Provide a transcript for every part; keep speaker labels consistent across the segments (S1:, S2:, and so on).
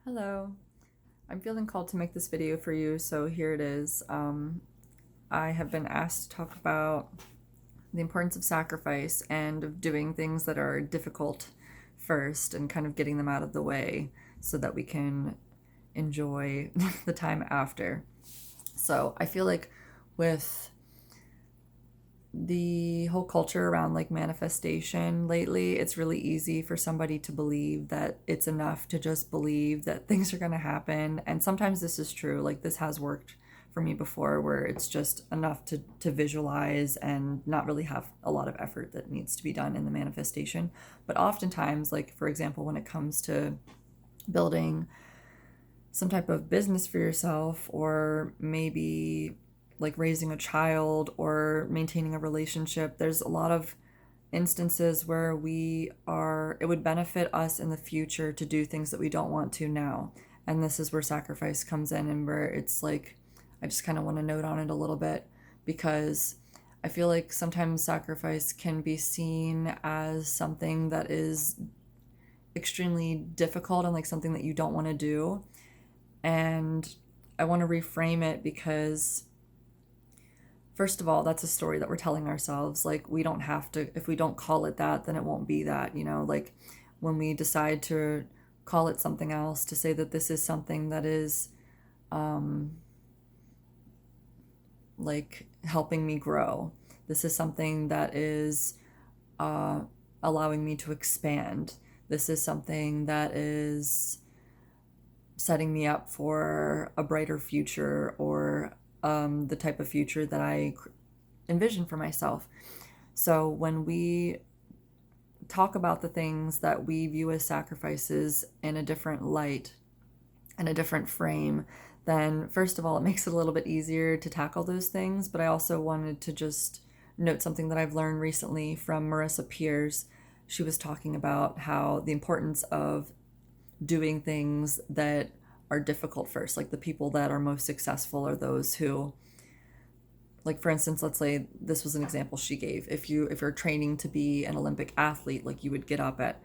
S1: Hello. I'm feeling called to make this video for you, so here it is. I have been asked to talk about the importance of sacrifice and of doing things that are difficult first and kind of getting them out of the way so that we can enjoy the time after. So I feel like with the whole culture around like manifestation lately, it's really easy for somebody to believe that it's enough to just believe that things are going to happen. And sometimes this is true. Like this has worked for me before where it's just enough to visualize and not really have a lot of effort that needs to be done in the manifestation. But oftentimes, like for example, when it comes to building some type of business for yourself, or maybe like raising a child or maintaining a relationship, there's a lot of instances where it would benefit us in the future to do things that we don't want to now. And this is where sacrifice comes in, and where it's like, I just kind of want to note on it a little bit because I feel like sometimes sacrifice can be seen as something that is extremely difficult and like something that you don't want to do. And I want to reframe it because, first of all, that's a story that we're telling ourselves. Like, we don't have to, if we don't call it that, then it won't be that, you know? Like, when we decide to call it something else, to say that this is something that is like helping me grow, this is something that is allowing me to expand, this is something that is setting me up for a brighter future, or the type of future that I envision for myself. So when we talk about the things that we view as sacrifices in a different light, in a different frame, then first of all, it makes it a little bit easier to tackle those things. But I also wanted to just note something that I've learned recently from Marissa Peers. She was talking about how the importance of doing things that are difficult first. Like the people that are most successful are those who, like for instance, let's say this was an example she gave. If you're training to be an Olympic athlete, like you would get up at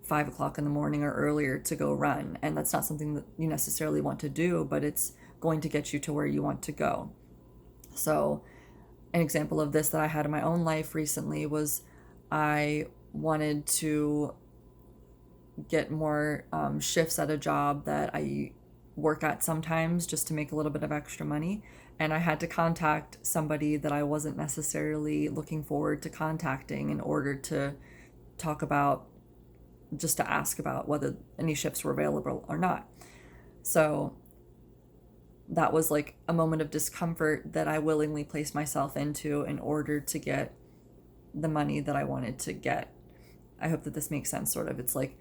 S1: 5 o'clock in the morning or earlier to go run, and that's not something that you necessarily want to do, but it's going to get you to where you want to go. So an example of this that I had in my own life recently was I wanted to get more shifts at a job that I work at sometimes just to make a little bit of extra money. And I had to contact somebody that I wasn't necessarily looking forward to contacting in order to talk about, just to ask about whether any shifts were available or not. So that was like a moment of discomfort that I willingly placed myself into in order to get the money that I wanted to get. I hope that this makes sense, sort of. It's like,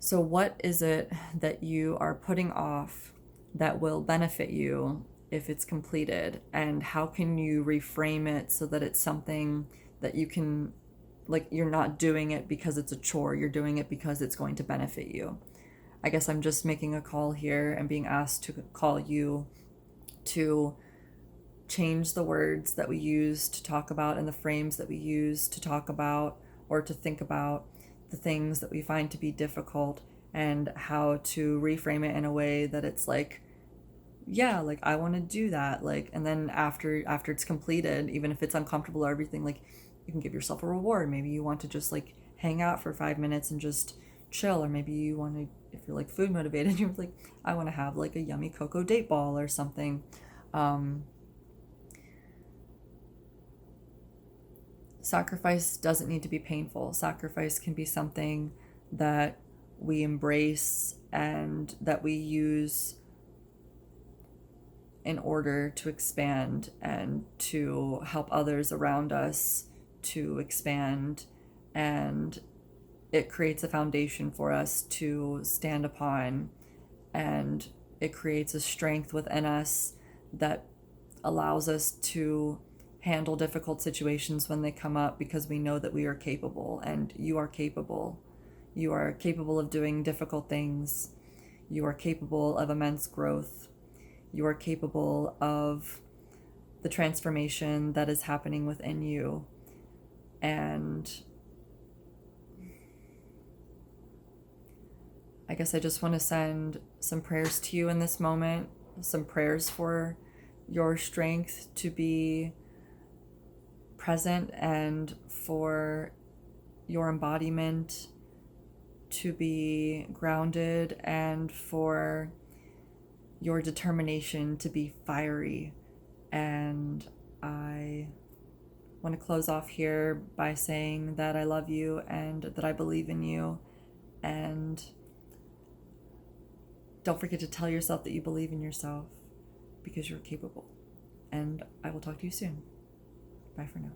S1: so what is it that you are putting off that will benefit you if it's completed? And how can you reframe it so that it's something that you can, like, you're not doing it because it's a chore, you're doing it because it's going to benefit you. I guess I'm just making a call here and being asked to call you to change the words that we use to talk about and the frames that we use to talk about or to think about the things that we find to be difficult, and how to reframe it in a way that it's like, yeah, like I want to do that, like, and then after it's completed, even if it's uncomfortable or everything, like you can give yourself a reward. Maybe you want to just like hang out for 5 minutes and just chill, or maybe you want to, if you're like food motivated, you're like, I want to have like a yummy cocoa date ball or something. Sacrifice doesn't need to be painful. Sacrifice can be something that we embrace and that we use in order to expand and to help others around us to expand. And it creates a foundation for us to stand upon, and it creates a strength within us that allows us to handle difficult situations when they come up, because we know that we are capable, and you are capable. You are capable of doing difficult things. You are capable of immense growth. You are capable of the transformation that is happening within you. And I guess I just want to send some prayers to you in this moment, some prayers for your strength to be present and for your embodiment to be grounded and for your determination to be fiery. And I want to close off here by saying that I love you and that I believe in you. And don't forget to tell yourself that you believe in yourself because you're capable. And I will talk to you soon. Bye for now.